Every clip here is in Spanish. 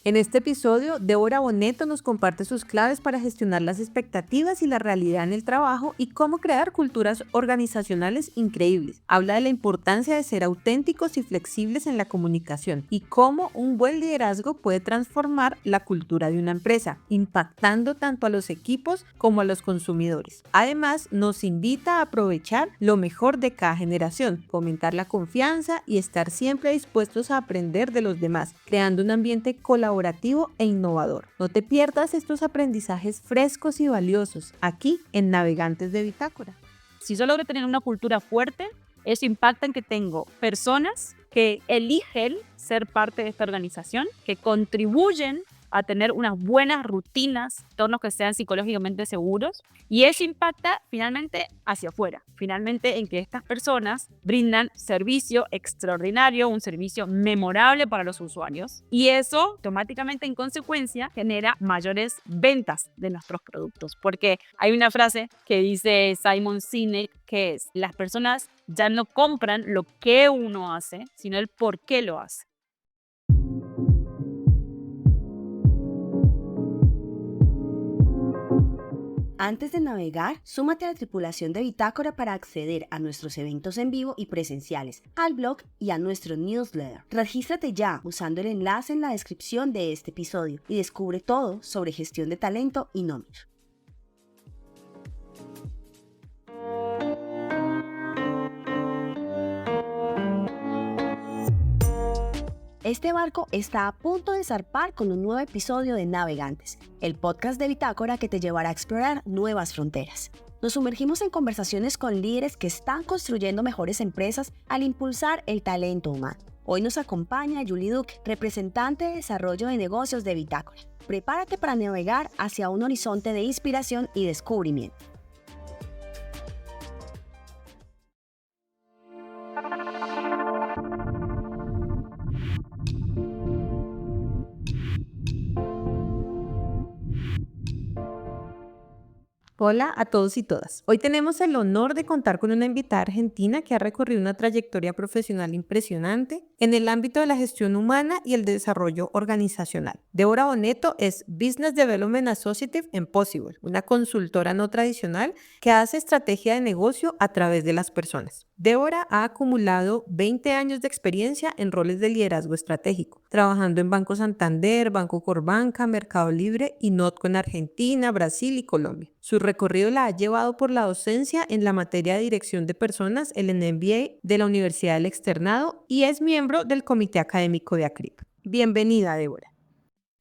En este episodio, Débora Boneto nos comparte sus claves para gestionar las expectativas y la realidad en el trabajo y cómo crear culturas organizacionales increíbles. Habla de la importancia de ser auténticos y flexibles en la comunicación y cómo un buen liderazgo puede transformar la cultura de una empresa, impactando tanto a los equipos como a los consumidores. Además, nos invita a aprovechar lo mejor de cada generación, fomentar la confianza y estar siempre dispuestos a aprender de los demás, creando un ambiente colaborativo e innovador. No te pierdas estos aprendizajes frescos y valiosos aquí en Navegantes de Bitácora. Si yo logro tener una cultura fuerte, eso impacta en que tengo personas que eligen ser parte de esta organización, que contribuyen a tener unas buenas rutinas, entornos que sean psicológicamente seguros, y eso impacta finalmente hacia afuera, finalmente en que estas personas brindan servicio extraordinario, un servicio memorable para los usuarios, y eso automáticamente en consecuencia genera mayores ventas de nuestros productos, porque hay una frase que dice Simon Sinek que es: las personas ya no compran lo que uno hace, sino el por qué lo hace. Antes de navegar, súmate a la tripulación de Bitácora para acceder a nuestros eventos en vivo y presenciales, al blog y a nuestro newsletter. Regístrate ya usando el enlace en la descripción de este episodio y descubre todo sobre gestión de talento y nómina. Este barco está a punto de zarpar con un nuevo episodio de Navegantes, el podcast de Bitácora que te llevará a explorar nuevas fronteras. Nos sumergimos en conversaciones con líderes que están construyendo mejores empresas al impulsar el talento humano. Hoy nos acompaña Julie Duque, representante de desarrollo de negocios de Bitácora. Prepárate para navegar hacia un horizonte de inspiración y descubrimiento. Hola a todos y todas. Hoy tenemos el honor de contar con una invitada argentina que ha recorrido una trayectoria profesional impresionante en el ámbito de la gestión humana y el desarrollo organizacional. Débora Boneto es Business Development Associate en Possible, una consultora no tradicional que hace estrategia de negocio a través de las personas. Débora ha acumulado 20 años de experiencia en roles de liderazgo estratégico, trabajando en Banco Santander, Banco Corbanca, Mercado Libre y Notco en Argentina, Brasil y Colombia. Su recorrido la ha llevado por la docencia en la materia de dirección de personas, el MBA de la Universidad del Externado, y es miembro del Comité Académico de ACRIP. Bienvenida, Débora.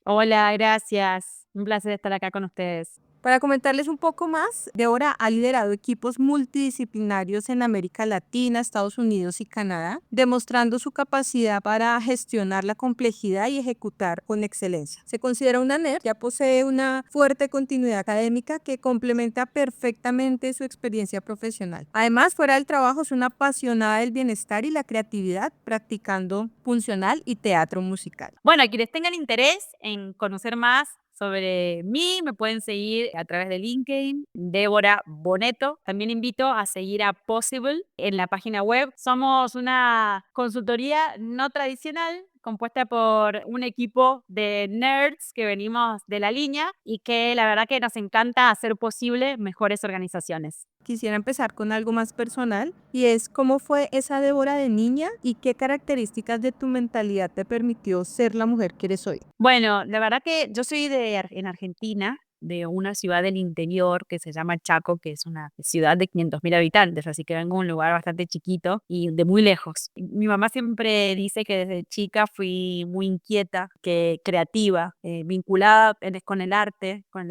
Hola, gracias. Un placer estar acá con ustedes. Para comentarles un poco más, Débora ha liderado equipos multidisciplinarios en América Latina, Estados Unidos y Canadá, demostrando su capacidad para gestionar la complejidad y ejecutar con excelencia. Se considera una nerd, ya posee una fuerte continuidad académica que complementa perfectamente su experiencia profesional. Además, fuera del trabajo, es una apasionada del bienestar y la creatividad, practicando funcional y teatro musical. Bueno, a quienes tengan interés en conocer más sobre mí, me pueden seguir a través de LinkedIn, Débora Boneto. También invito a seguir a Possible en la página web. Somos una consultoría no tradicional, compuesta por un equipo de nerds que venimos de la línea y que la verdad que nos encanta hacer posible mejores organizaciones. Quisiera empezar con algo más personal y es cómo fue esa Débora de niña y qué características de tu mentalidad te permitió ser la mujer que eres hoy. Bueno, la verdad que yo soy en Argentina, de una ciudad del interior que se llama Chaco, que es una ciudad de 500.000 habitantes, así que vengo de un lugar bastante chiquito y de muy lejos. Mi mamá siempre dice que desde chica fui muy inquieta, que creativa, vinculada con el arte, con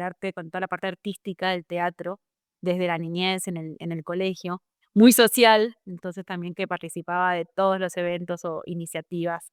toda la parte artística del teatro, desde la niñez en el colegio. Muy social, entonces también que participaba de todos los eventos o iniciativas,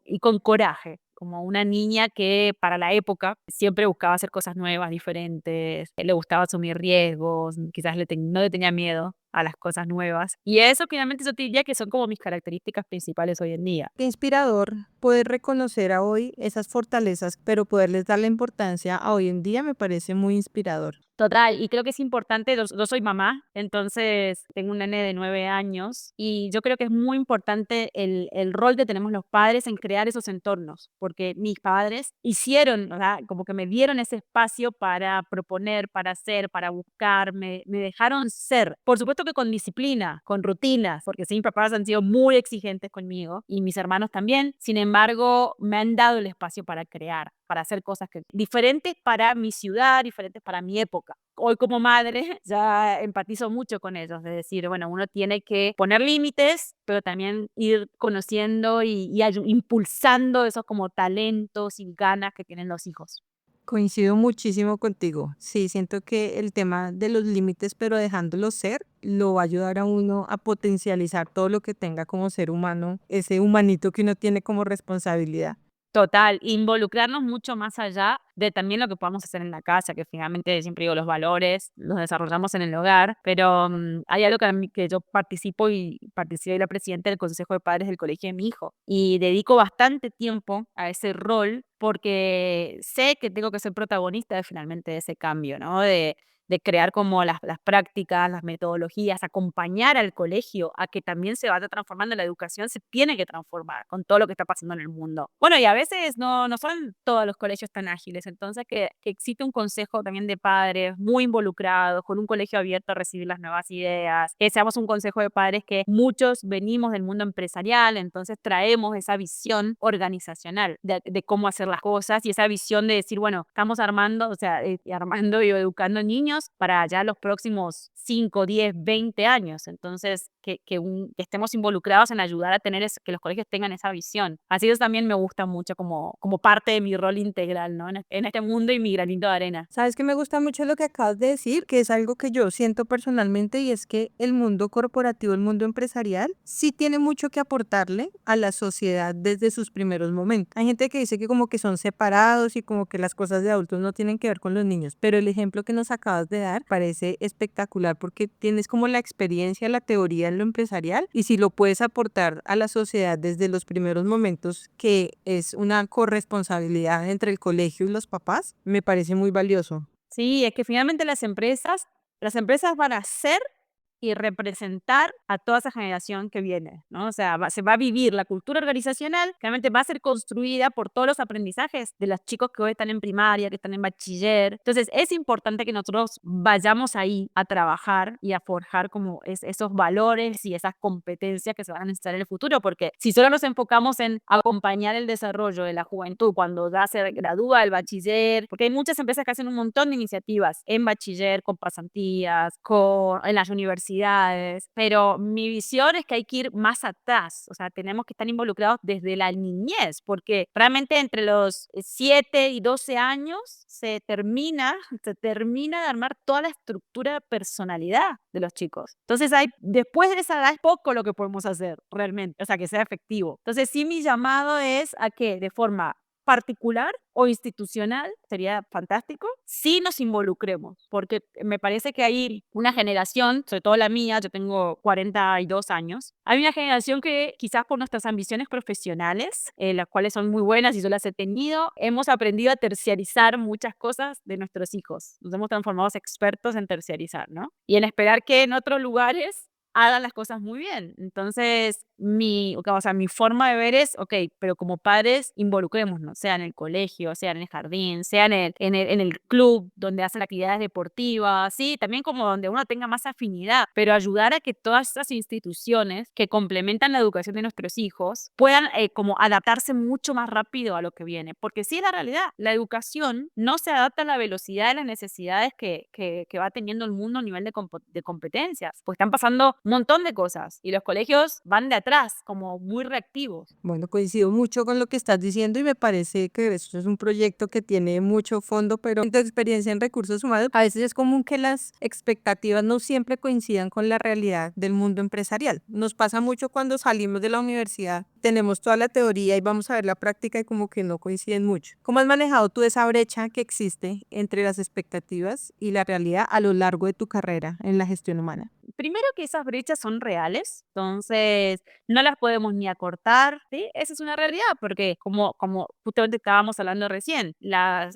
y con coraje, como una niña que para la época siempre buscaba hacer cosas nuevas, diferentes, le gustaba asumir riesgos, quizás no le tenía miedo a las cosas nuevas. Y eso finalmente yo te diría que son como mis características principales hoy en día. Qué inspirador poder reconocer a hoy esas fortalezas, pero poderles dar la importancia a hoy en día me parece muy inspirador. Total, y creo que es importante, yo soy mamá, entonces tengo un nene de 9 años y yo creo que es muy importante el rol que tenemos los padres en crear esos entornos, porque mis padres hicieron, o sea, como que me dieron ese espacio para proponer, para hacer, para buscar, me dejaron ser. Por supuesto que con disciplina, con rutinas, porque sí, mis papás han sido muy exigentes conmigo y mis hermanos también. Sin embargo, me han dado el espacio para crear, para hacer cosas diferentes para mi ciudad, diferentes para mi época. Hoy como madre ya empatizo mucho con ellos, de decir, bueno, uno tiene que poner límites, pero también ir conociendo y impulsando esos como talentos y ganas que tienen los hijos. Coincido muchísimo contigo. Sí, siento que el tema de los límites, pero dejándolos ser, lo va a ayudar a uno a potencializar todo lo que tenga como ser humano, ese humanito que uno tiene como responsabilidad. Total, involucrarnos mucho más allá de también lo que podamos hacer en la casa, que finalmente siempre digo, los valores los desarrollamos en el hogar, pero hay algo que yo participo y soy la presidenta del Consejo de Padres del colegio de mi hijo y dedico bastante tiempo a ese rol porque sé que tengo que ser protagonista de finalmente de ese cambio, ¿no? De crear como las prácticas, las metodologías, acompañar al colegio a que también se vaya transformando la educación, se tiene que transformar con todo lo que está pasando en el mundo. Bueno, y a veces no son todos los colegios tan ágiles, entonces que existe un consejo también de padres muy involucrados, con un colegio abierto a recibir las nuevas ideas, que seamos un consejo de padres que muchos venimos del mundo empresarial, entonces traemos esa visión organizacional de cómo hacer las cosas y esa visión de decir, bueno, estamos armando, o sea, armando y educando niños para ya los próximos 5, 10, 20 años. Entonces, que estemos involucrados en ayudar a tener que los colegios tengan esa visión. Así eso también me gusta mucho como parte de mi rol integral, ¿no? En este mundo y mi granito de arena. Sabes que me gusta mucho lo que acabas de decir, que es algo que yo siento personalmente y es que el mundo corporativo, el mundo empresarial, sí tiene mucho que aportarle a la sociedad desde sus primeros momentos. Hay gente que dice que como que son separados y como que las cosas de adultos no tienen que ver con los niños, pero el ejemplo que nos acabas de dar parece espectacular porque tienes como la experiencia, la teoría en lo empresarial y si lo puedes aportar a la sociedad desde los primeros momentos, que es una corresponsabilidad entre el colegio y los papás, me parece muy valioso. Sí, es que finalmente las empresas van a ser y representar a toda esa generación que viene, ¿no? O sea, se va a vivir la cultura organizacional, que realmente va a ser construida por todos los aprendizajes de los chicos que hoy están en primaria, que están en bachiller. Entonces, es importante que nosotros vayamos ahí a trabajar y a forjar como esos valores y esas competencias que se van a necesitar en el futuro, porque si solo nos enfocamos en acompañar el desarrollo de la juventud cuando ya se gradúa el bachiller, porque hay muchas empresas que hacen un montón de iniciativas en bachiller, con pasantías, en las universidades, pero mi visión es que hay que ir más atrás, o sea, tenemos que estar involucrados desde la niñez, porque realmente entre los 7 y 12 años se termina de armar toda la estructura de personalidad de los chicos. Entonces, después de esa edad es poco lo que podemos hacer realmente, o sea, que sea efectivo. Entonces, sí, mi llamado es a que de forma particular o institucional, sería fantástico, si nos involucremos, porque me parece que hay una generación, sobre todo la mía, yo tengo 42 años, hay una generación que quizás por nuestras ambiciones profesionales, las cuales son muy buenas y yo las he tenido, hemos aprendido a terciarizar muchas cosas de nuestros hijos, nos hemos transformado en expertos en terciarizar, ¿no? Y en esperar que en otros lugares hagan las cosas muy bien. Entonces, mi forma de ver es, ok, pero como padres, involucrémonos, sea en el colegio, sea en el jardín, sea en el club donde hacen actividades deportivas, sí, también como donde uno tenga más afinidad, pero ayudar a que todas estas instituciones que complementan la educación de nuestros hijos puedan como adaptarse mucho más rápido a lo que viene, porque sí es la realidad, la educación no se adapta a la velocidad de las necesidades que va teniendo el mundo a nivel de competencias, pues están pasando un montón de cosas y los colegios van de atrás, como muy reactivos. Bueno, coincido mucho con lo que estás diciendo y me parece que esto es un proyecto que tiene mucho fondo, pero en tu experiencia en recursos humanos, a veces es común que las expectativas no siempre coincidan con la realidad del mundo empresarial. Nos pasa mucho cuando salimos de la universidad, tenemos toda la teoría y vamos a ver la práctica y como que no coinciden mucho. ¿Cómo has manejado tú esa brecha que existe entre las expectativas y la realidad a lo largo de tu carrera en la gestión humana? Primero que esas brechas son reales, entonces no las podemos ni acortar, ¿sí? Esa es una realidad, porque como justamente estábamos hablando recién, las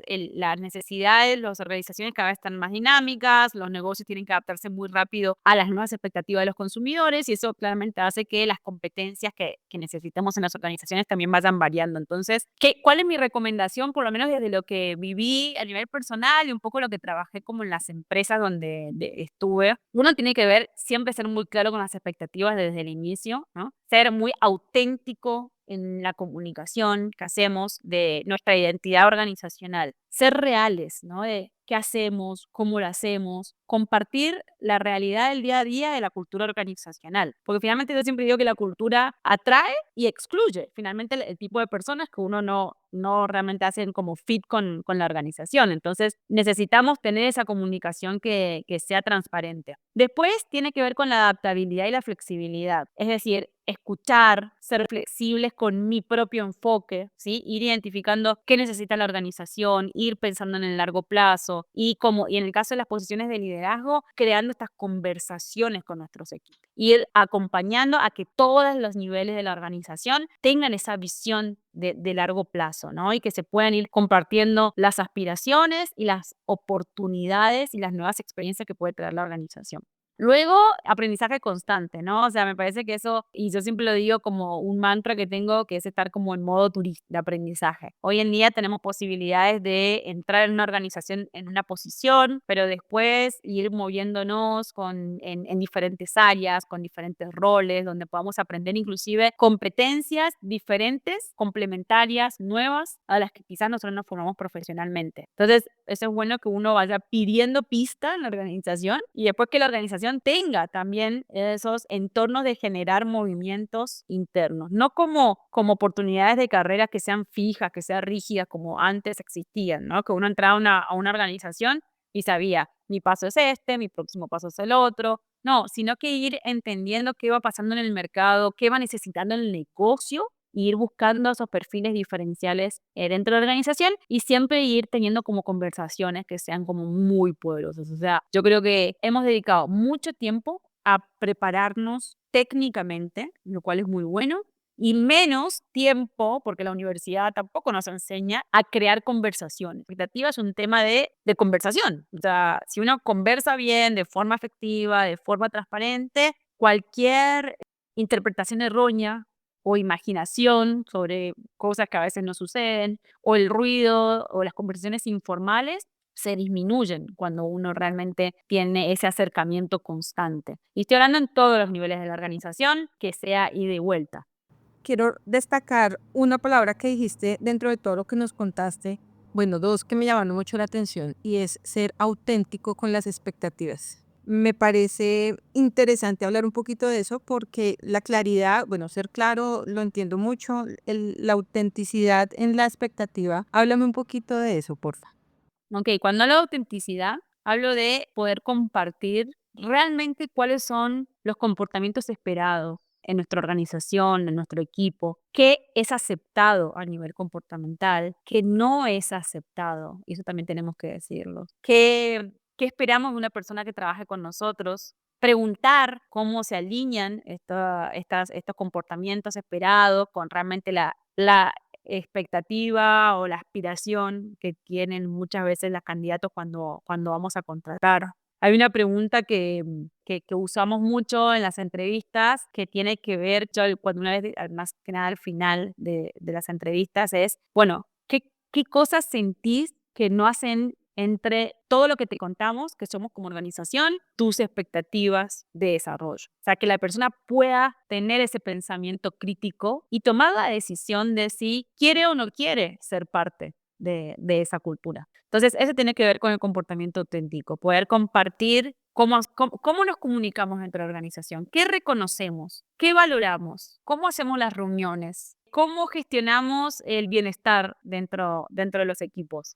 necesidades, las organizaciones cada vez están más dinámicas, los negocios tienen que adaptarse muy rápido a las nuevas expectativas de los consumidores y eso claramente hace que las competencias que necesitamos en las organizaciones también vayan variando. Entonces, ¿cuál es mi recomendación? Por lo menos desde lo que viví a nivel personal y un poco lo que trabajé como en las empresas donde estuve. Uno tiene que siempre ser muy claro con las expectativas desde el inicio, ¿no? Ser muy auténtico en la comunicación que hacemos de nuestra identidad organizacional. Ser reales, ¿no? De qué hacemos, cómo lo hacemos, compartir la realidad del día a día de la cultura organizacional. Porque finalmente yo siempre digo que la cultura atrae y excluye. Finalmente el tipo de personas que uno no realmente hacen como fit con la organización. Entonces necesitamos tener esa comunicación que sea transparente. Después tiene que ver con la adaptabilidad y la flexibilidad. Es decir, escuchar, ser flexibles con mi propio enfoque, ¿sí? Ir identificando qué necesita la organización, ir pensando en el largo plazo y en el caso de las posiciones de liderazgo, creando estas conversaciones con nuestros equipos. Ir acompañando a que todos los niveles de la organización tengan esa visión de largo plazo, ¿no? Y que se puedan ir compartiendo las aspiraciones y las oportunidades y las nuevas experiencias que puede traer la organización. Luego, aprendizaje constante, ¿no? O sea, me parece que eso, y yo siempre lo digo como un mantra que tengo, que es estar como en modo turista de aprendizaje. Hoy en día tenemos posibilidades de entrar en una organización en una posición, pero después ir moviéndonos en diferentes áreas, con diferentes roles, donde podamos aprender inclusive competencias diferentes, complementarias, nuevas, a las que quizás nosotros nos formamos profesionalmente. Entonces, eso es bueno que uno vaya pidiendo pista en la organización y después que la organización tenga también esos entornos de generar movimientos internos, no como oportunidades de carrera que sean fijas, que sean rígidas como antes existían, ¿no? Que uno entraba a una organización y sabía, mi paso es este, mi próximo paso es el otro. No, sino que ir entendiendo qué va pasando en el mercado, qué va necesitando el negocio y ir buscando esos perfiles diferenciales dentro de la organización y siempre ir teniendo como conversaciones que sean como muy poderosas. O sea, yo creo que hemos dedicado mucho tiempo a prepararnos técnicamente, lo cual es muy bueno, y menos tiempo, porque la universidad tampoco nos enseña a crear conversaciones. La expectativa es un tema de conversación. O sea, si uno conversa bien, de forma efectiva, de forma transparente, cualquier interpretación errónea o imaginación sobre cosas que a veces no suceden, o el ruido o las conversaciones informales se disminuyen cuando uno realmente tiene ese acercamiento constante. Y estoy hablando en todos los niveles de la organización, que sea ida y vuelta. Quiero destacar una palabra que dijiste dentro de todo lo que nos contaste, bueno, dos que me llamaron mucho la atención y es ser auténtico con las expectativas. Me parece interesante hablar un poquito de eso porque la claridad, bueno, ser claro, lo entiendo mucho, la autenticidad en la expectativa. Háblame un poquito de eso, porfa. Ok, cuando hablo de autenticidad, hablo de poder compartir realmente cuáles son los comportamientos esperados en nuestra organización, en nuestro equipo, qué es aceptado a nivel comportamental, qué no es aceptado, y eso también tenemos que decirlo. ¿Qué esperamos de una persona que trabaje con nosotros? Preguntar cómo se alinean estos comportamientos esperados con realmente la expectativa o la aspiración que tienen muchas veces las candidatos cuando vamos a contratar. Hay una pregunta que usamos mucho en las entrevistas que tiene que ver, yo cuando una vez, más que nada al final de las entrevistas, es, bueno, ¿qué cosas sentís que no hacen entre todo lo que te contamos, que somos como organización, tus expectativas de desarrollo? O sea, que la persona pueda tener ese pensamiento crítico y tomar la decisión de si quiere o no quiere ser parte de esa cultura. Entonces, eso tiene que ver con el comportamiento auténtico, poder compartir cómo nos comunicamos entre la organización, qué reconocemos, qué valoramos, cómo hacemos las reuniones, cómo gestionamos el bienestar dentro de los equipos.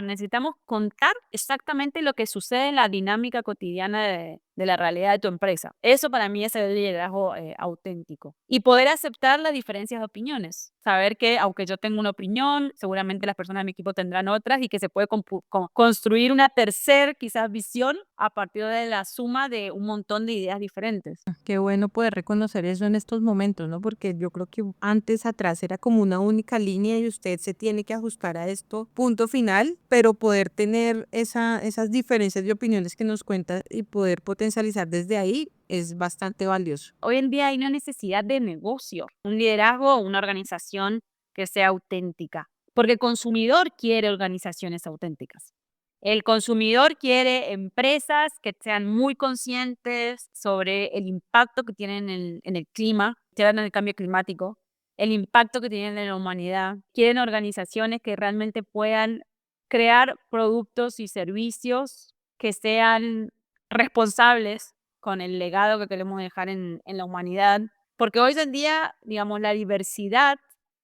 Necesitamos contar exactamente lo que sucede en la dinámica cotidiana de de la realidad de tu empresa. Eso para mí es el liderazgo auténtico. Y poder aceptar las diferencias de opiniones. Saber que aunque yo tengo una opinión, seguramente las personas de mi equipo tendrán otras y que se puede construir una tercera quizás visión a partir de la suma de un montón de ideas diferentes. Qué bueno poder reconocer eso en estos momentos, ¿no? Porque yo creo que antes atrás era como una única línea y usted se tiene que ajustar a esto, punto final, pero poder tener esas diferencias de opiniones que nos cuenta y poder potencializar desde ahí es bastante valioso. Hoy en día hay una necesidad de negocio, un liderazgo o una organización que sea auténtica, porque el consumidor quiere organizaciones auténticas. El consumidor quiere empresas que sean muy conscientes sobre el impacto que tienen en el clima, que hablan del cambio climático, el impacto que tienen en la humanidad. Quieren organizaciones que realmente puedan crear productos y servicios que sean responsables con el legado que queremos dejar en la humanidad. Porque hoy en día, digamos, la diversidad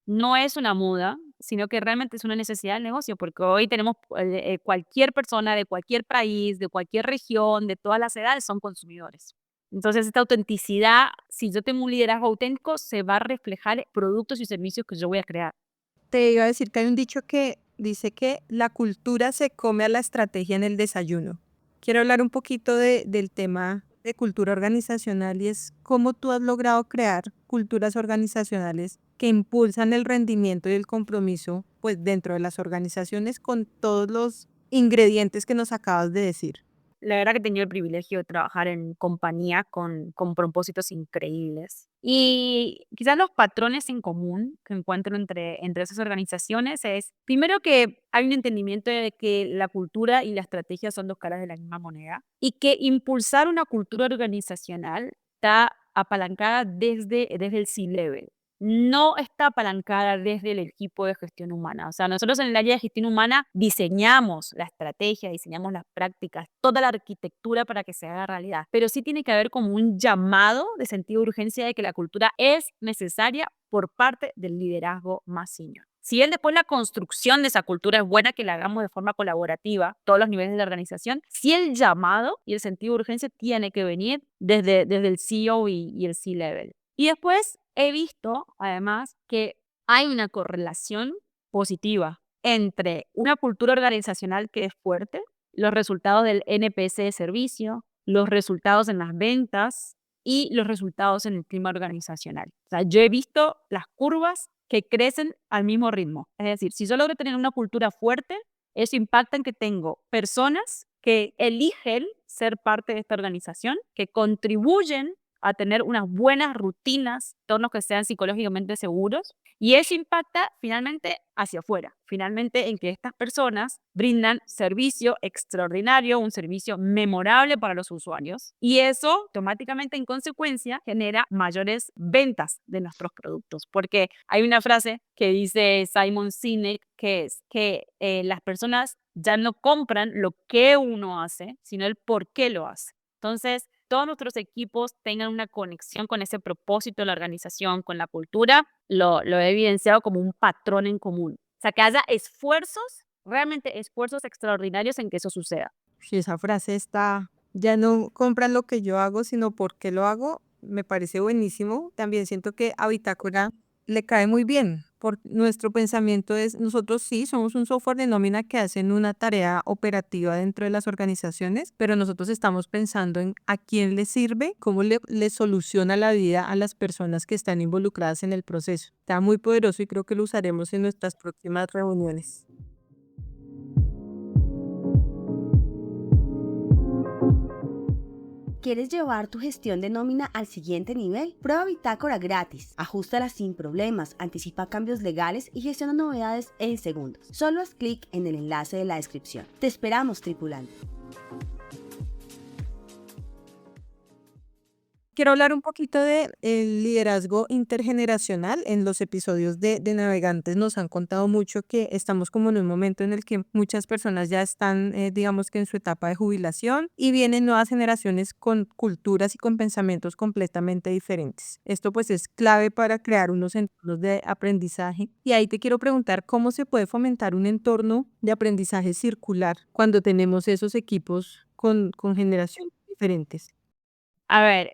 no es una moda, sino que realmente es una necesidad del negocio, porque hoy tenemos cualquier persona de cualquier país, de cualquier región, de todas las edades, son consumidores. Entonces, esta autenticidad, si yo tengo un liderazgo auténtico, se va a reflejar en productos y servicios que yo voy a crear. Te iba a decir que hay un dicho que dice que la cultura se come a la estrategia en el desayuno. Quiero hablar un poquito del tema de cultura organizacional y es cómo tú has logrado crear culturas organizacionales que impulsan el rendimiento y el compromiso pues dentro de las organizaciones con todos los ingredientes que nos acabas de decir. La verdad que he tenido el privilegio de trabajar en compañía con propósitos increíbles. Y quizás los patrones en común que encuentro entre esas organizaciones es, primero, que hay un entendimiento de que la cultura y la estrategia son dos caras de la misma moneda y que impulsar una cultura organizacional está apalancada desde el C-level. No está apalancada desde el equipo de gestión humana. O sea, nosotros en el área de gestión humana diseñamos la estrategia, diseñamos las prácticas, toda la arquitectura para que se haga realidad. Pero sí tiene que haber como un llamado de sentido de urgencia de que la cultura es necesaria por parte del liderazgo más senior. Si bien después la construcción de esa cultura es buena que la hagamos de forma colaborativa, todos los niveles de la organización, sí el llamado y el sentido de urgencia tiene que venir desde el CEO y el C-level. Y después he visto, además, que hay una correlación positiva entre una cultura organizacional que es fuerte, los resultados del NPS de servicio, los resultados en las ventas y los resultados en el clima organizacional. O sea, yo he visto las curvas que crecen al mismo ritmo. Es decir, si yo logro tener una cultura fuerte, eso impacta en que tengo personas que eligen ser parte de esta organización, que contribuyen a tener unas buenas rutinas, entornos que sean psicológicamente seguros, y eso impacta finalmente hacia afuera, finalmente en que estas personas brindan servicio extraordinario, un servicio memorable para los usuarios, y eso automáticamente en consecuencia genera mayores ventas de nuestros productos, porque hay una frase que dice Simon Sinek que es que las personas ya no compran lo que uno hace, sino el por qué lo hace. Entonces, todos nuestros equipos tengan una conexión con ese propósito de la organización, con la cultura, lo he evidenciado como un patrón en común. O sea, que haya esfuerzos, realmente esfuerzos extraordinarios en que eso suceda. Si esa frase está, ya no compran lo que yo hago, sino por qué lo hago, me parece buenísimo. También siento que a Bitácora le cae muy bien, porque nuestro pensamiento es, nosotros sí somos un software de nómina que hacen una tarea operativa dentro de las organizaciones, pero nosotros estamos pensando en a quién le sirve, cómo le soluciona la vida a las personas que están involucradas en el proceso. Está muy poderoso y creo que lo usaremos en nuestras próximas reuniones. ¿Quieres llevar tu gestión de nómina al siguiente nivel? Prueba Bitácora gratis, ajustala sin problemas, anticipa cambios legales y gestiona novedades en segundos. Solo haz clic en el enlace de la descripción. Te esperamos, tripulante. Quiero hablar un poquito de el liderazgo intergeneracional. En los episodios de Navegantes nos han contado mucho que estamos como en un momento en el que muchas personas ya están, digamos que en su etapa de jubilación y vienen nuevas generaciones con culturas y con pensamientos completamente diferentes. Esto pues es clave para crear unos entornos de aprendizaje. Y ahí te quiero preguntar cómo se puede fomentar un entorno de aprendizaje circular cuando tenemos esos equipos con generaciones diferentes. A ver,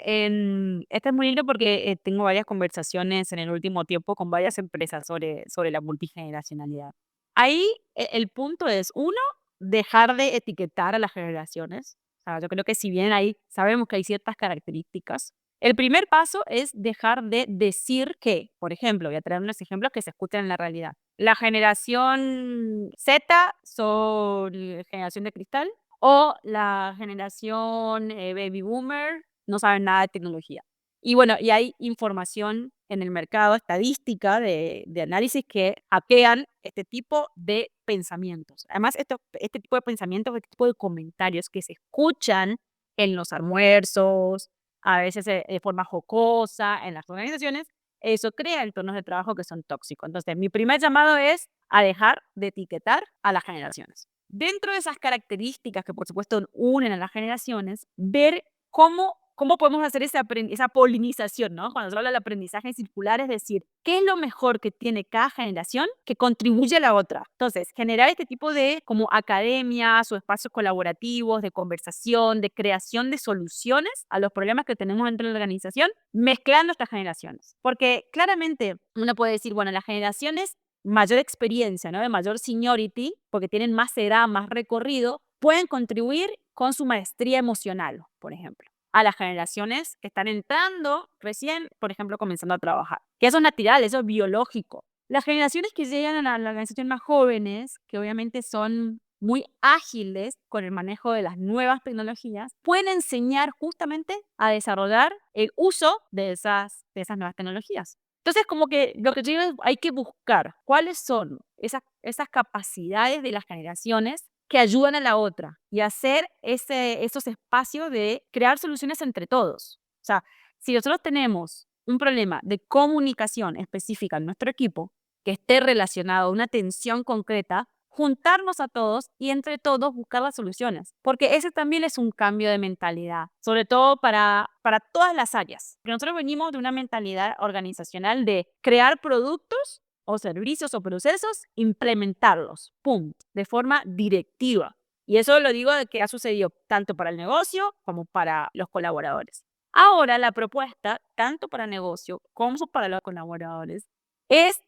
este es muy lindo porque tengo varias conversaciones en el último tiempo con varias empresas sobre la multigeneracionalidad. Ahí el punto es, uno, dejar de etiquetar a las generaciones. O sea, yo creo que si bien ahí sabemos que hay ciertas características, el primer paso es dejar de decir que, por ejemplo, voy a traer unos ejemplos que se escuchan en la realidad. La generación Z son generación de cristal o la generación baby boomer no saben nada de tecnología. Y bueno, y hay información en el mercado, estadística de análisis que hackean este tipo de pensamientos. Además, este tipo de pensamientos, este tipo de comentarios que se escuchan en los almuerzos, a veces de forma jocosa, en las organizaciones, eso crea entornos de trabajo que son tóxicos. Entonces, mi primer llamado es a dejar de etiquetar a las generaciones. Dentro de esas características que por supuesto unen a las generaciones, ver cómo podemos hacer esa polinización, ¿no? Cuando se habla del aprendizaje circular, es decir, ¿qué es lo mejor que tiene cada generación que contribuye a la otra? Entonces, generar este tipo de como academias o espacios colaborativos, de conversación, de creación de soluciones a los problemas que tenemos dentro de la organización, mezclando estas generaciones. Porque claramente uno puede decir, bueno, las generaciones mayor experiencia, ¿no? De mayor seniority, porque tienen más edad, más recorrido, pueden contribuir con su maestría emocional, por ejemplo, a las generaciones que están entrando recién, por ejemplo, comenzando a trabajar. Que eso es natural, eso es biológico. Las generaciones que llegan a la organización más jóvenes, que obviamente son muy ágiles con el manejo de las nuevas tecnologías, pueden enseñar justamente a desarrollar el uso de esas nuevas tecnologías. Entonces, como que lo que yo digo es, hay que buscar cuáles son esas capacidades de las generaciones que ayudan a la otra y hacer esos espacios de crear soluciones entre todos. O sea, si nosotros tenemos un problema de comunicación específica en nuestro equipo que esté relacionado a una tensión concreta, juntarnos a todos y entre todos buscar las soluciones, porque ese también es un cambio de mentalidad, sobre todo para todas las áreas. Porque nosotros venimos de una mentalidad organizacional de crear productos o servicios o procesos, implementarlos, pum, de forma directiva. Y eso lo digo de que ha sucedido tanto para el negocio como para los colaboradores. Ahora la propuesta, tanto para el negocio como para los colaboradores, es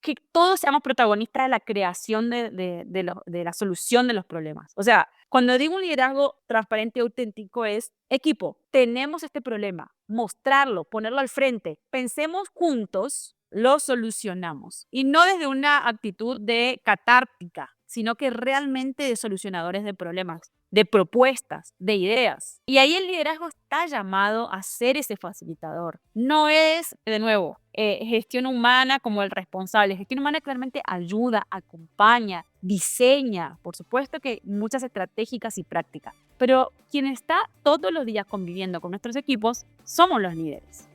que todos seamos protagonistas de la creación de la solución de los problemas. O sea, cuando digo un liderazgo transparente y auténtico es, equipo, tenemos este problema, mostrarlo, ponerlo al frente, pensemos juntos, lo solucionamos. Y no desde una actitud de catártica, sino que realmente de solucionadores de problemas, de propuestas, de ideas. Y ahí el liderazgo está llamado a ser ese facilitador. No es, de nuevo, gestión humana como el responsable. Gestión humana claramente ayuda, acompaña, diseña, por supuesto que muchas estratégicas y prácticas. Pero quien está todos los días conviviendo con nuestros equipos somos los líderes.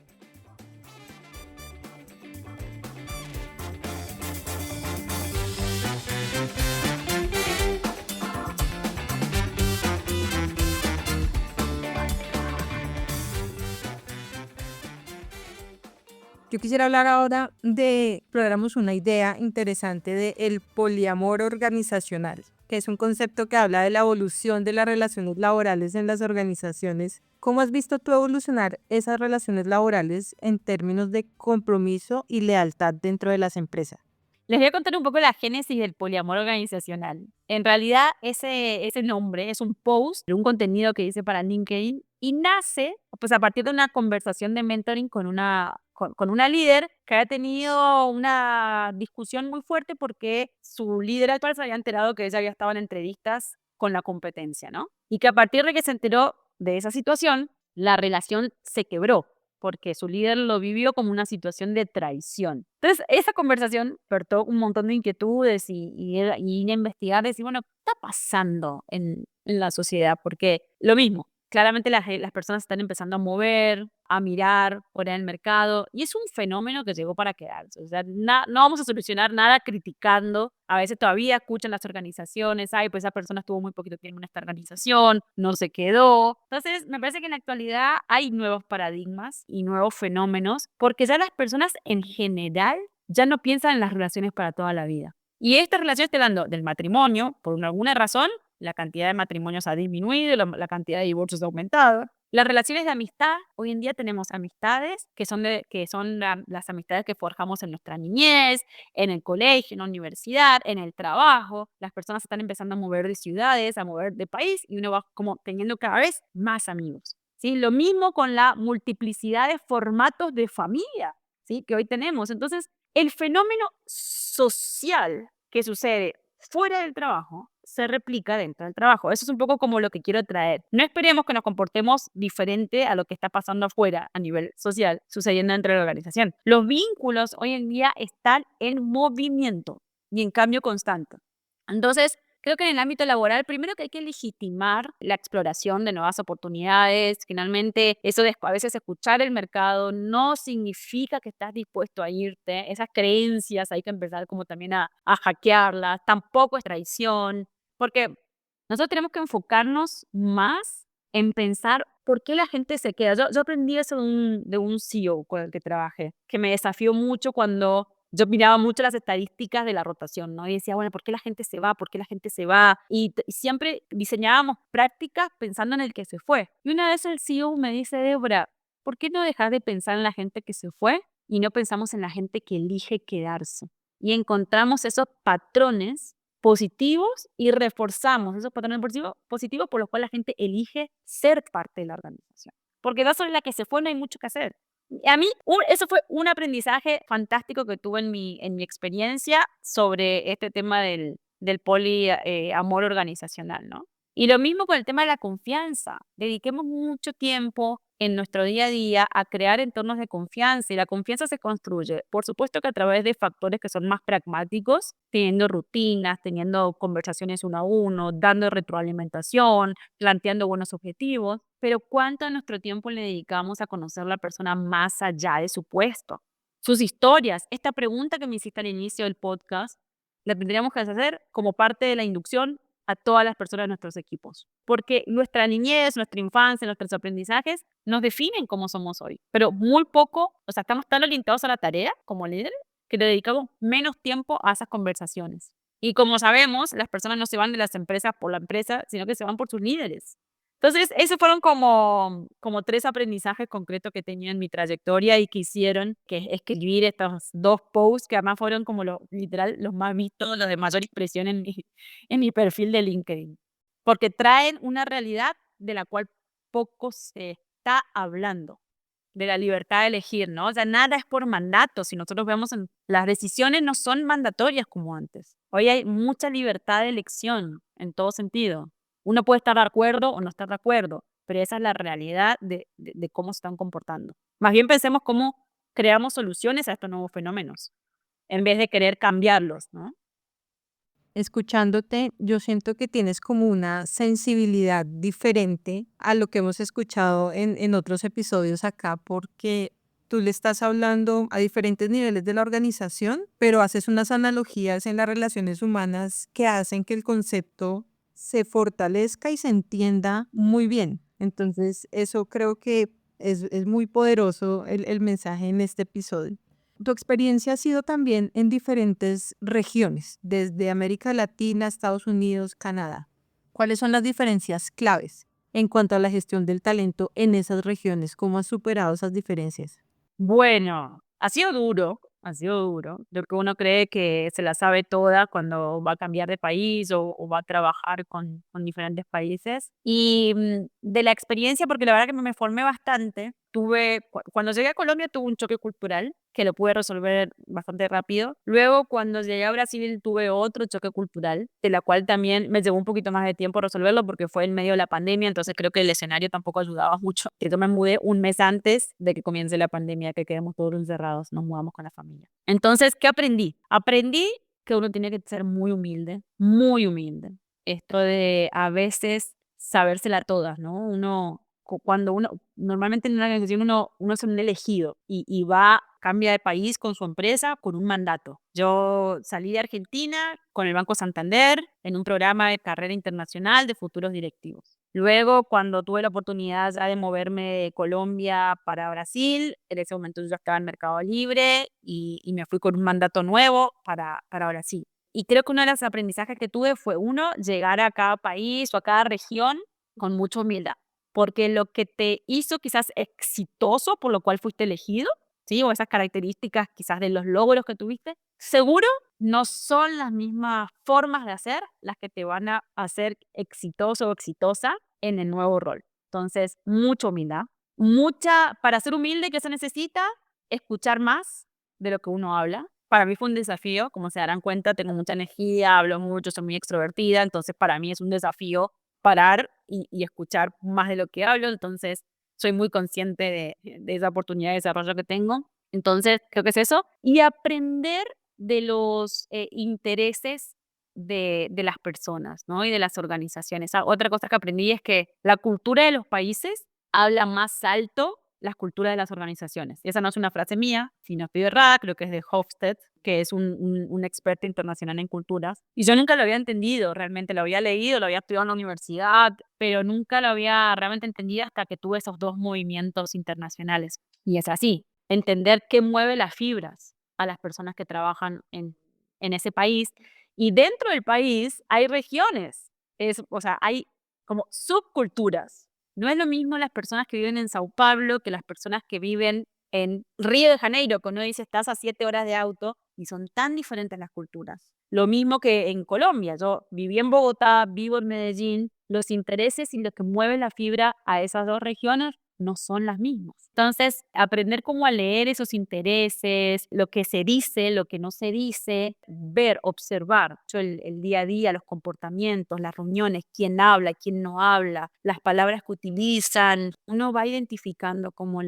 Yo quisiera hablar ahora exploráramos una idea interesante de el poliamor organizacional, que es un concepto que habla de la evolución de las relaciones laborales en las organizaciones. ¿Cómo has visto tú evolucionar esas relaciones laborales en términos de compromiso y lealtad dentro de las empresas? Les voy a contar un poco la génesis del poliamor organizacional. En realidad, ese nombre es un post de un contenido que hice para LinkedIn y nace pues, a partir de una conversación de mentoring con una líder que había tenido una discusión muy fuerte porque su líder actual se había enterado que ella había estado en entrevistas con la competencia, ¿no? Y que a partir de que se enteró de esa situación, la relación se quebró porque su líder lo vivió como una situación de traición. Entonces, esa conversación despertó un montón de inquietudes y ir a investigar, decir, bueno, ¿qué está pasando en la sociedad? Porque lo mismo, claramente las personas están empezando a mover, a mirar fuera del mercado, y es un fenómeno que llegó para quedarse. O sea, no vamos a solucionar nada criticando. A veces todavía escuchan las organizaciones, ay, pues esa persona estuvo muy poquito tiempo en esta organización, no se quedó. Entonces, me parece que en la actualidad hay nuevos paradigmas y nuevos fenómenos, porque ya las personas en general ya no piensan en las relaciones para toda la vida. Y esta relación está hablando del matrimonio, por alguna razón, la cantidad de matrimonios ha disminuido, la cantidad de divorcios ha aumentado. Las relaciones de amistad, hoy en día tenemos amistades que son las amistades que forjamos en nuestra niñez, en el colegio, en la universidad, en el trabajo. Las personas se están empezando a mover de ciudades, a mover de país y uno va como teniendo cada vez más amigos, ¿sí? Lo mismo con la multiplicidad de formatos de familia, ¿sí? Que hoy tenemos. Entonces, el fenómeno social que sucede fuera del trabajo se replica dentro del trabajo. Eso es un poco como lo que quiero traer. No esperemos que nos comportemos diferente a lo que está pasando afuera a nivel social, sucediendo dentro de la organización. Los vínculos hoy en día están en movimiento y en cambio constante. Entonces, creo que en el ámbito laboral, primero que hay que legitimar la exploración de nuevas oportunidades. Finalmente, eso de a veces escuchar el mercado no significa que estás dispuesto a irte. Esas creencias hay que empezar como también a hackearlas. Tampoco es traición, porque nosotros tenemos que enfocarnos más en pensar por qué la gente se queda. Yo aprendí eso de un CEO con el que trabajé, que me desafió mucho cuando yo miraba mucho las estadísticas de la rotación, ¿no? Y decía, bueno, ¿por qué la gente se va? ¿Por qué la gente se va? Y siempre diseñábamos prácticas pensando en el que se fue. Y una vez el CEO me dice, Débora, ¿por qué no dejar de pensar en la gente que se fue y no pensamos en la gente que elige quedarse? Y encontramos esos patrones positivos y reforzamos esos patrones positivos por los cuales la gente elige ser parte de la organización. Porque da sobre la que se fue no hay mucho que hacer. A mí, eso fue un aprendizaje fantástico que tuve en mi experiencia sobre este tema del poliamor organizacional, ¿no? Y lo mismo con el tema de la confianza. Dediquemos mucho tiempo en nuestro día a día a crear entornos de confianza y la confianza se construye, por supuesto que a través de factores que son más pragmáticos, teniendo rutinas, teniendo conversaciones uno a uno, dando retroalimentación, planteando buenos objetivos, pero ¿cuánto de nuestro tiempo le dedicamos a conocer a la persona más allá de su puesto? Sus historias. Esta pregunta que me hiciste al inicio del podcast, la tendríamos que hacer como parte de la inducción a todas las personas de nuestros equipos, porque nuestra niñez, nuestra infancia, nuestros aprendizajes nos definen cómo somos hoy, pero muy poco, o sea, estamos tan orientados a la tarea como líderes que le dedicamos menos tiempo a esas conversaciones. Y como sabemos, las personas no se van de las empresas por la empresa, sino que se van por sus líderes. Entonces, esos fueron como 3 aprendizajes concretos que tenía en mi trayectoria y que hicieron que escribir estos 2 posts, que además fueron como literal, los más vistos, los de mayor expresión en mi perfil de LinkedIn. Porque traen una realidad de la cual poco se está hablando, de la libertad de elegir, ¿no? O sea, nada es por mandato. Si nosotros vemos, las decisiones no son mandatorias como antes. Hoy hay mucha libertad de elección en todo sentido. Uno puede estar de acuerdo o no estar de acuerdo, pero esa es la realidad de cómo se están comportando. Más bien pensemos cómo creamos soluciones a estos nuevos fenómenos, en vez de querer cambiarlos, ¿no? Escuchándote, yo siento que tienes como una sensibilidad diferente a lo que hemos escuchado en otros episodios acá, porque tú le estás hablando a diferentes niveles de la organización, pero haces unas analogías en las relaciones humanas que hacen que el concepto se fortalezca y se entienda muy bien. Entonces, eso creo que es muy poderoso el mensaje en este episodio. Tu experiencia ha sido también en diferentes regiones, desde América Latina, Estados Unidos, Canadá. ¿Cuáles son las diferencias claves en cuanto a la gestión del talento en esas regiones? ¿Cómo has superado esas diferencias? Bueno, ha sido duro, ha sido duro. Yo creo que uno cree que se la sabe toda cuando va a cambiar de país o va a trabajar con diferentes países. Y de la experiencia, porque la verdad que me formé bastante, cuando llegué a Colombia tuve un choque cultural que lo pude resolver bastante rápido. Luego, cuando llegué a Brasil, tuve otro choque cultural, de la cual también me llevó un poquito más de tiempo resolverlo porque fue en medio de la pandemia, entonces creo que el escenario tampoco ayudaba mucho. Yo me mudé un mes antes de que comience la pandemia, que quedemos todos encerrados, nos mudamos con la familia. Entonces, ¿qué aprendí? Aprendí que uno tiene que ser muy humilde, muy humilde. Esto de a veces sabérsela todas, ¿no? Cuando uno, normalmente en una organización uno es un elegido y cambia de país con su empresa con un mandato. Yo salí de Argentina con el Banco Santander en un programa de carrera internacional de futuros directivos. Luego, cuando tuve la oportunidad ya de moverme de Colombia para Brasil, en ese momento yo estaba en Mercado Libre y me fui con un mandato nuevo para Brasil. Y creo que uno de los aprendizajes que tuve fue, uno, llegar a cada país o a cada región con mucha humildad. porque lo que te hizo quizás exitoso, por lo cual fuiste elegido, ¿sí? O esas características quizás de los logros que tuviste, seguro no son las mismas formas de hacer las que te van a hacer exitoso o exitosa en el nuevo rol. Entonces, mucha humildad. Para ser humilde, ¿qué se necesita? Escuchar más de lo que uno habla. Para mí fue un desafío, como se darán cuenta, tengo mucha energía, hablo mucho, soy muy extrovertida, entonces para mí es un desafío parar y escuchar más de lo que hablo, entonces soy muy consciente de esa oportunidad de desarrollo que tengo. Entonces, creo que es eso. Y aprender de los intereses de las personas, ¿no? Y de las organizaciones. Otra cosa que aprendí es que la cultura de los países habla más alto las culturas de las organizaciones. Y esa no es una frase mía, si no estoy errada, creo que es de Hofstede, que es un experto internacional en culturas. Y yo nunca lo había entendido, realmente lo había leído, lo había estudiado en la universidad, pero nunca lo había realmente entendido hasta que tuve esos dos movimientos internacionales. Y es así, entender qué mueve las fibras a las personas que trabajan en ese país. Y dentro del país hay regiones, o sea, hay como subculturas. No es lo mismo las personas que viven en Sao Paulo que las personas que viven en Río de Janeiro, que uno dice estás a 7 horas de auto y son tan diferentes las culturas. Lo mismo que en Colombia. Yo viví en Bogotá, vivo en Medellín. Los intereses y lo que mueve la fibra a esas dos regiones no son las mismas. Entonces, aprender cómo a leer esos intereses, lo que se dice, lo que no se dice, ver, observar el día a día, los comportamientos, las reuniones, quién habla, quién no habla, las palabras que utilizan, uno va identificando como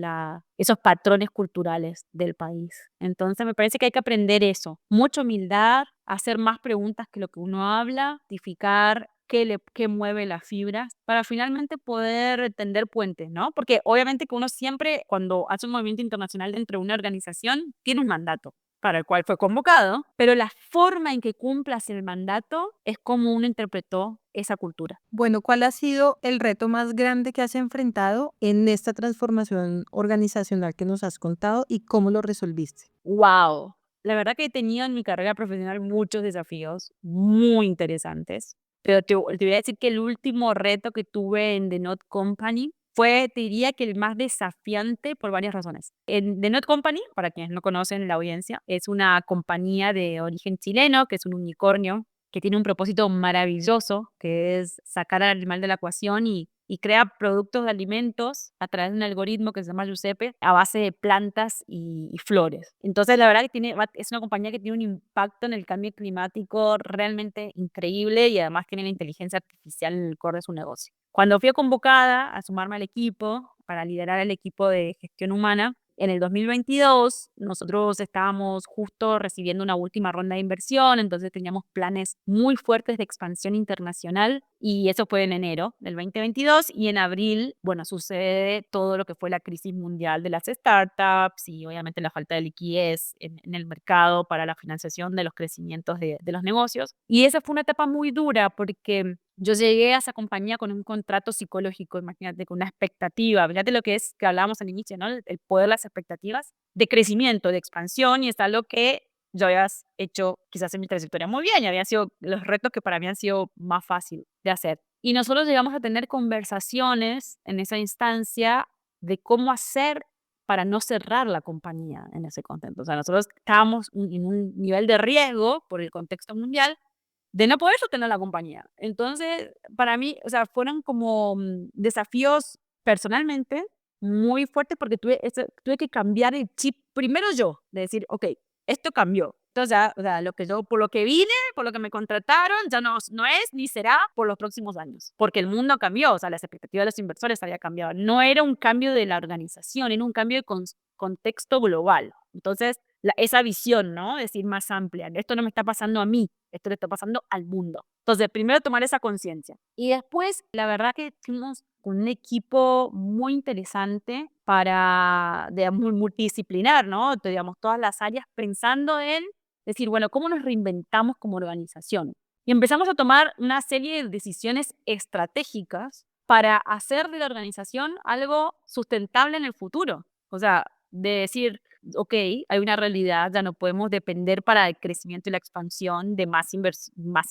esos patrones culturales del país. Entonces, me parece que hay que aprender eso, mucha humildad, hacer más preguntas que lo que uno habla, identificar qué mueve las fibras para finalmente poder tender puentes, ¿no? Porque obviamente que uno siempre, cuando hace un movimiento internacional dentro de una organización, tiene un mandato para el cual fue convocado, pero la forma en que cumplas el mandato es como uno interpretó esa cultura. Bueno, ¿cuál ha sido el reto más grande que has enfrentado en esta transformación organizacional que nos has contado y cómo lo resolviste? ¡Wow! La verdad que he tenido en mi carrera profesional muchos desafíos muy interesantes, pero te voy a decir que el último reto que tuve en The Not Company fue, te diría que el más desafiante por varias razones. En The Not Company, para quienes no conocen la audiencia, es una compañía de origen chileno, que es un unicornio, que tiene un propósito maravilloso, que es sacar al animal de la ecuación y crea productos de alimentos a través de un algoritmo que se llama Giuseppe a base de plantas y flores. Entonces, la verdad que es una compañía que tiene un impacto en el cambio climático realmente increíble y además tiene la inteligencia artificial en el core de su negocio. Cuando fui convocada a sumarme al equipo para liderar el equipo de gestión humana, en el 2022 nosotros estábamos justo recibiendo una última ronda de inversión, entonces teníamos planes muy fuertes de expansión internacional y eso fue en enero del 2022 y en abril, bueno, sucede todo lo que fue la crisis mundial de las startups y obviamente la falta de liquidez en el mercado para la financiación de los crecimientos de los negocios. Y esa fue una etapa muy dura porque yo llegué a esa compañía con un contrato psicológico, imagínate, con una expectativa. Fíjate lo que es que hablábamos al inicio, ¿no? El poder de las expectativas de crecimiento, de expansión, y es algo que yo había hecho quizás en mi trayectoria muy bien, y habían sido los retos que para mí han sido más fácil de hacer. Y nosotros llegamos a tener conversaciones en esa instancia de cómo hacer para no cerrar la compañía en ese contexto. O sea, nosotros estábamos en un nivel de riesgo por el contexto mundial de no poder sostener la compañía. Entonces, para mí, o sea, fueron como desafíos personalmente muy fuertes porque tuve que cambiar el chip primero yo, de decir, ok, esto cambió. Entonces, ya, o sea, por lo que vine, por lo que me contrataron, ya no es ni será por los próximos años, porque el mundo cambió, o sea, las expectativas de los inversores había cambiado. No era un cambio de la organización, era un cambio de contexto global. Entonces, esa visión, ¿no? Decir más amplia, esto no me está pasando a mí, esto le está pasando al mundo. Entonces, primero tomar esa conciencia. Y después, la verdad que fuimos con un equipo muy interesante digamos, multidisciplinar, ¿no? Digamos, todas las áreas pensando en decir, bueno, ¿cómo nos reinventamos como organización? Y empezamos a tomar una serie de decisiones estratégicas para hacer de la organización algo sustentable en el futuro. O sea, de decir, ok, hay una realidad, ya no podemos depender para el crecimiento y la expansión de más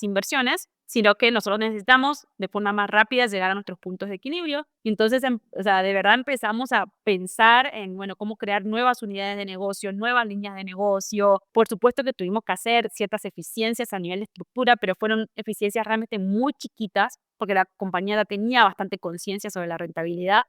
inversiones, sino que nosotros necesitamos de forma más rápida llegar a nuestros puntos de equilibrio. Y entonces, o sea, de verdad empezamos a pensar en, bueno, cómo crear nuevas unidades de negocio, nuevas líneas de negocio. Por supuesto que tuvimos que hacer ciertas eficiencias a nivel de estructura, pero fueron eficiencias realmente muy chiquitas, porque la compañía ya tenía bastante conciencia sobre la rentabilidad.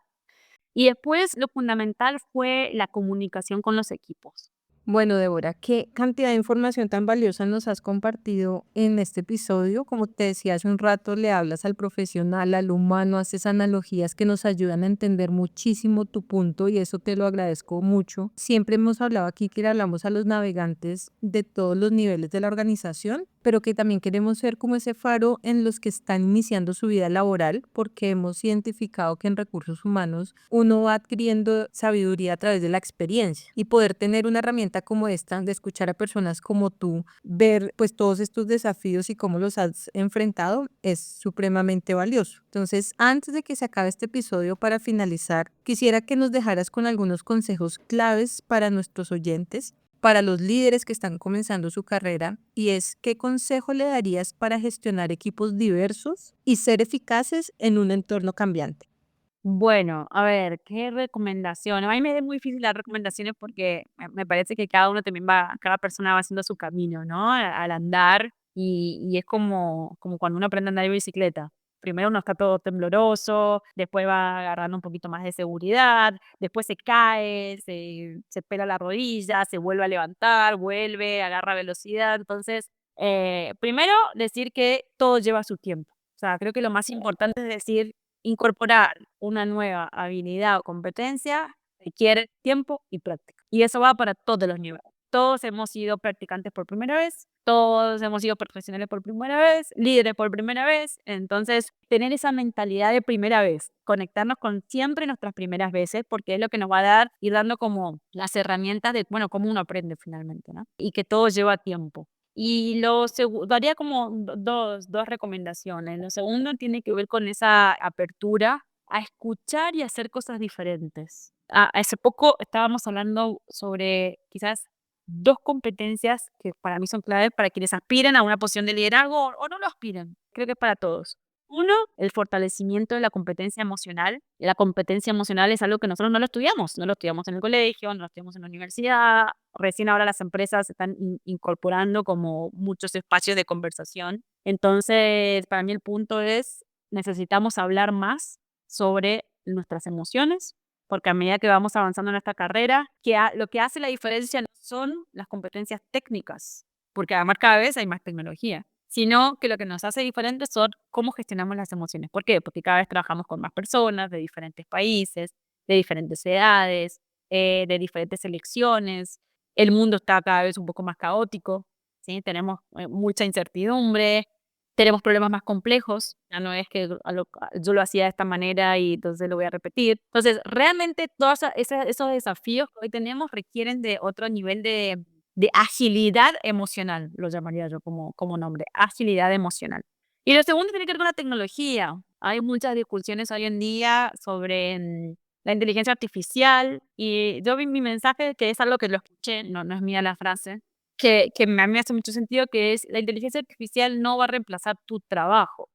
Y después lo fundamental fue la comunicación con los equipos. Bueno, Débora, qué cantidad de información tan valiosa nos has compartido en este episodio. Como te decía hace un rato, le hablas al profesional, al humano, haces analogías que nos ayudan a entender muchísimo tu punto y eso te lo agradezco mucho. Siempre hemos hablado aquí que le hablamos a los navegantes de todos los niveles de la organización, pero que también queremos ser como ese faro en los que están iniciando su vida laboral, porque hemos identificado que en recursos humanos uno va adquiriendo sabiduría a través de la experiencia y poder tener una herramienta como esta, de escuchar a personas como tú, ver pues todos estos desafíos y cómo los has enfrentado, es supremamente valioso. Entonces, antes de que se acabe este episodio, para finalizar, quisiera que nos dejaras con algunos consejos claves para nuestros oyentes, para los líderes que están comenzando su carrera, y es ¿qué consejo le darías para gestionar equipos diversos y ser eficaces en un entorno cambiante? Bueno, a ver, ¿qué recomendación? A mí me es muy difícil dar recomendaciones porque me parece que cada uno también cada persona va haciendo su camino, ¿no? Al andar y es como cuando uno aprende a andar en bicicleta. Primero uno está todo tembloroso, después va agarrando un poquito más de seguridad, después se cae, se pela la rodilla, se vuelve a levantar, vuelve, agarra velocidad. Entonces, primero decir que todo lleva su tiempo. O sea, creo que lo más importante es decir, incorporar una nueva habilidad o competencia requiere tiempo y práctica. Y eso va para todos los niveles. Todos hemos sido practicantes por primera vez, todos hemos sido profesionales por primera vez, líderes por primera vez. Entonces, tener esa mentalidad de primera vez, conectarnos con siempre nuestras primeras veces, porque es lo que nos va a ir dando como las herramientas de, bueno, cómo uno aprende finalmente, ¿no? Y que todo lleva tiempo. Y daría como dos recomendaciones. Lo segundo tiene que ver con esa apertura a escuchar y hacer cosas diferentes. Hace poco estábamos hablando sobre quizás dos competencias que para mí son claves para quienes aspiran a una posición de liderazgo o no lo aspiran. Creo que es para todos. Uno, el fortalecimiento de la competencia emocional. La competencia emocional es algo que nosotros no lo estudiamos en el colegio, no lo estudiamos en la universidad. Recién ahora las empresas están incorporando como muchos espacios de conversación. Entonces, para mí el punto es, necesitamos hablar más sobre nuestras emociones, porque a medida que vamos avanzando en esta carrera, lo que hace la diferencia no son las competencias técnicas, porque además cada vez hay más tecnología, sino que lo que nos hace diferentes son cómo gestionamos las emociones. ¿Por qué? Porque cada vez trabajamos con más personas de diferentes países, de diferentes edades, de diferentes elecciones. El mundo está cada vez un poco más caótico, ¿sí? Tenemos mucha incertidumbre, tenemos problemas más complejos. Ya no es que yo lo hacía de esta manera y entonces lo voy a repetir. Entonces, realmente todos esos desafíos que hoy tenemos requieren de otro nivel de agilidad emocional, lo llamaría yo como nombre, agilidad emocional. Y lo segundo tiene que ver con la tecnología. Hay muchas discusiones hoy en día sobre la inteligencia artificial y yo vi mi mensaje, que es algo que lo escuché, no es mía la frase, que a mí me hace mucho sentido, que es la inteligencia artificial no va a reemplazar tu trabajo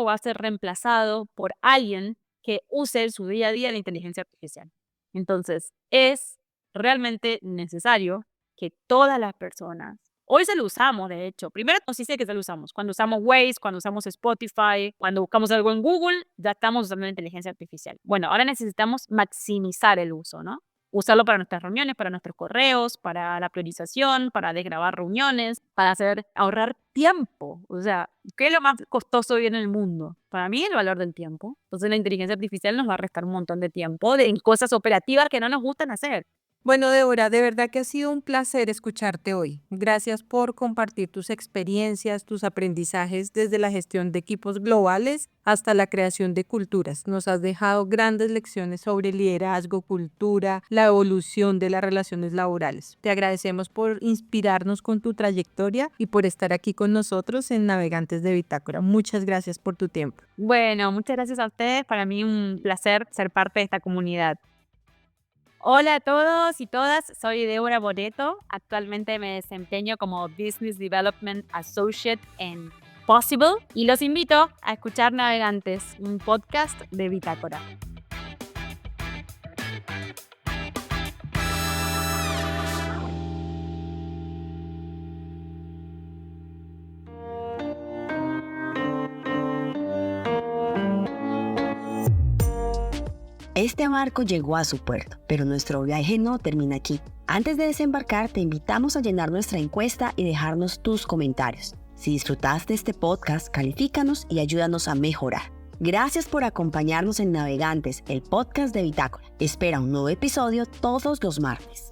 va a ser reemplazado por alguien que use en su día a día la inteligencia artificial. Entonces, es realmente necesario que todas las personas, hoy se lo usamos de hecho, primero nos dice que se lo usamos, cuando usamos Waze, cuando usamos Spotify, cuando buscamos algo en Google, ya estamos usando la inteligencia artificial. Bueno, ahora necesitamos maximizar el uso, ¿no? Usarlo para nuestras reuniones, para nuestros correos, para la priorización, para desgrabar reuniones, para ahorrar tiempo. O sea, ¿qué es lo más costoso hoy en el mundo? Para mí, el valor del tiempo. Entonces, la inteligencia artificial nos va a restar un montón de tiempo en cosas operativas que no nos gustan hacer. Bueno, Débora, de verdad que ha sido un placer escucharte hoy. Gracias por compartir tus experiencias, tus aprendizajes desde la gestión de equipos globales hasta la creación de culturas. Nos has dejado grandes lecciones sobre liderazgo, cultura, la evolución de las relaciones laborales. Te agradecemos por inspirarnos con tu trayectoria y por estar aquí con nosotros en Navegantes de Bitácora. Muchas gracias por tu tiempo. Bueno, muchas gracias a ustedes. Para mí un placer ser parte de esta comunidad. Hola a todos y todas, soy Débora Boreto. Actualmente me desempeño como Business Development Associate en Possible y los invito a escuchar Navegantes, un podcast de Bitácora. Este barco llegó a su puerto, pero nuestro viaje no termina aquí. Antes de desembarcar, te invitamos a llenar nuestra encuesta y dejarnos tus comentarios. Si disfrutaste este podcast, califícanos y ayúdanos a mejorar. Gracias por acompañarnos en Navegantes, el podcast de Bitácora. Espera un nuevo episodio todos los martes.